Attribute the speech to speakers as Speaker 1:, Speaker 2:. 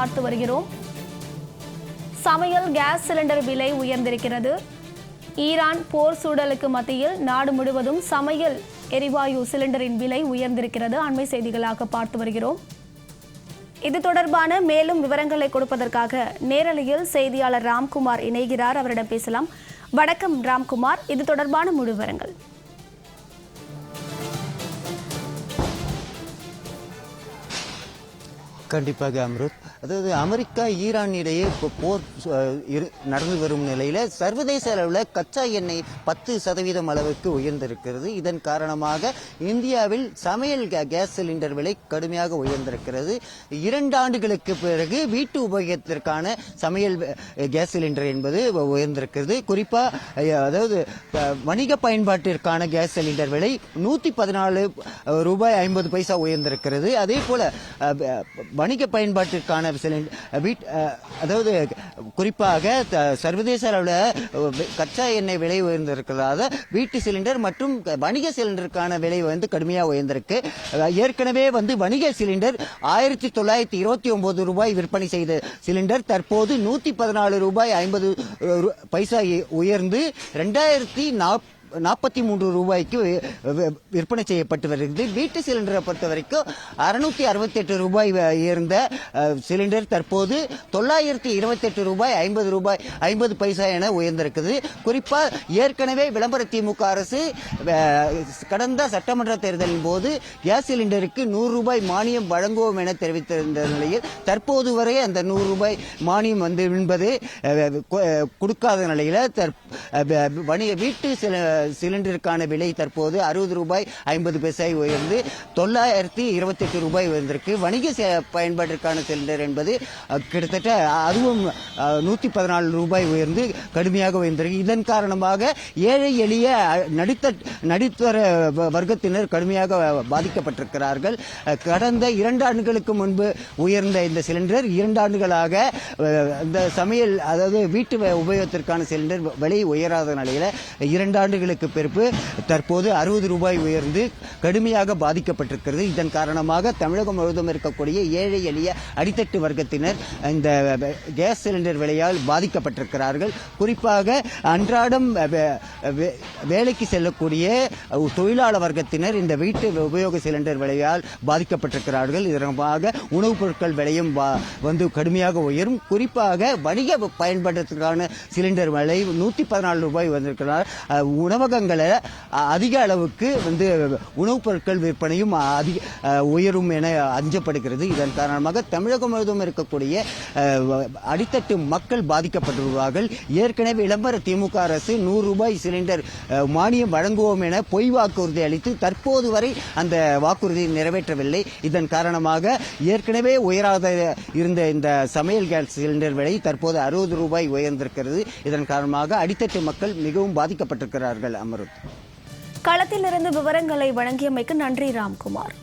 Speaker 1: பார்த்து வருகிறோம். சமையல் கேஸ் சிலிண்டர் விலை உயர்ந்திருக்கிறது. ஈரான் போர் சூழலுக்கு மத்தியில் நாடு முழுவதும் சமையல் எரிவாயு சிலிண்டரின் விலை உயர்ந்திருக்கிறது. அண்மை செய்திகளாக பார்த்து வருகிறோம். இது தொடர்பான மேலும் விவரங்களை கொடுப்பதற்காக நேரலையில் செய்தியாளர் ராம்குமார் இணைகிறார். அவரிடம் பேசலாம். வணக்கம் ராம்குமார், இது தொடர்பான முழு விவரங்கள்.
Speaker 2: கண்டிப்பாக அம்ருத். அதாவது அமெரிக்கா ஈரான் இடையே போர் நடந்து வரும் நிலையில சர்வதேச அளவில் கச்சா எண்ணெய் 10% அளவுக்கு உயர்ந்திருக்கிறது. இதன் காரணமாக இந்தியாவில் சமையல் கேஸ் சிலிண்டர் விலை கடுமையாக உயர்ந்திருக்கிறது. 2 ஆண்டுகளுக்கு பிறகு வீட்டு உபயோகத்திற்கான சமையல் கேஸ் சிலிண்டர் என்பது உயர்ந்திருக்கிறது. குறிப்பா அதாவது வணிக பயன்பாட்டிற்கான கேஸ் சிலிண்டர் விலை 114 ரூபாய் 50 பைசா உயர்ந்திருக்கிறது. அதே போல வணிக பயன்பாட்டிற்கான அதாவது குறிப்பாக சர்வதேச அளவில் கச்சா எண்ணெய் விலை உயர்ந்திருக்கிறதால வீட்டு சிலிண்டர் மற்றும் வணிக சிலிண்டருக்கான விலை கடுமையாக உயர்ந்திருக்கு. ஏற்கனவே வணிக சிலிண்டர் 1929 ரூபாய் விற்பனை செய்த சிலிண்டர் தற்போது 114 ரூபாய் 50 பைசா உயர்ந்து 2043 ரூபாய்க்கு விற்பனை செய்யப்பட்டு வருகிறது. வீட்டு சிலிண்டரை பொறுத்த வரைக்கும் 668 ரூபாய் உயர்ந்த சிலிண்டர் தற்போது 928 ரூபாய் 50 பைசா என உயர்ந்திருக்குது. குறிப்பா ஏற்கனவே விளம்பர திமுக அரசு கடந்த சட்டமன்ற தேர்தலின் போது கேஸ் சிலிண்டருக்கு 100 ரூபாய் மானியம் வழங்குவோம் என தெரிவித்திருந்த நிலையில் தற்போது வரை அந்த 100 ரூபாய் மானியம் என்பது கொடுக்காத நிலையில வீட்டு சிலிண்டருக்கான விலை தற்போது 60 ரூபாய் 50 பைசா உயர்ந்து 928 ரூபாய் உயர்ந்திருக்கு. வணிக பயன்பாட்டிற்கான சிலிண்டர் என்பது கிட்டத்தட்ட அதுவும் 114 ரூபாய் உயர்ந்து கடுமையாக உயர்ந்திருக்கு. இதன் காரணமாக ஏழை எளிய நடுத்தர வர்க்கத்தினர் கடுமையாக பாதிக்கப்பட்டிருக்கிறார்கள். கடந்த 2 ஆண்டுகளுக்கு முன்பு உயர்ந்த இந்த சிலிண்டர் 2 ஆண்டுகளாக இந்த சமையல் அதாவது வீட்டு உபயோகத்திற்கான சிலிண்டர் விலை உயராத நிலையில 2 ஆண்டுகளுக்கு பிறகு தற்போது 60 ரூபாய் உயர்ந்து கடுமையாக பாதிக்கப்பட்டிருக்கிறது. இதன் காரணமாக தமிழகம் முழுவதும் இருக்கக்கூடிய ஏழை எளிய அடித்தட்டு வர்க்கத்தினர் இந்த கேஸ் சிலிண்டர் விலையால் பாதிக்கப்பட்டிருக்கிறார்கள். குறிப்பாக அன்றாடம் வேலைக்கு செல்லக்கூடிய தொழிலாளர் வர்க்கத்தினர் இந்த வீட்டு உபயோக சிலிண்டர் விலையால் பாதிக்கப்பட்டிருக்கிறார்கள். இதற்காக உணவுப் பொருட்கள் விலையும் கடுமையாக உயரும். குறிப்பாக வணிக பயன்பாட்டிற்கான சிலிண்டர் விலை 114 ரூபாய் வந்திருக்கிறார். உணவகங்களை அதிக அளவுக்கு உணவுப் பொருட்கள் விற்பனையும் உயரும் என அஞ்சப்படுகிறது. இதன் காரணமாக தமிழகம் முழுவதும் இருக்கக்கூடிய அடித்தட்டு மக்கள் பாதிக்கப்பட்டுள்ளார்கள். ஏற்கனவே விளம்பர திமுக அரசு 100 ரூபாய் சிலிண்டர் மானியம் வழங்குவோம் என பொய் வாக்குறுதி அளித்து தற்போது வரை அந்த வாக்குறுதி நிறைவேற்றவில்லை. இதன் காரணமாக ஏற்கனவே உயராத இருந்த இந்த சமையல் கேஸ் சிலிண்டர் விலை தற்போது 60 ரூபாய் உயர்ந்திருக்கிறது. இதன் காரணமாக அடித்தட்டு மக்கள் மிகவும் பாதிக்கப்பட்டிருக்கிறார்கள். அமருத்,
Speaker 1: களத்திலிருந்து விவரங்களை வழங்கியமைக்கு நன்றி ராம்குமார்.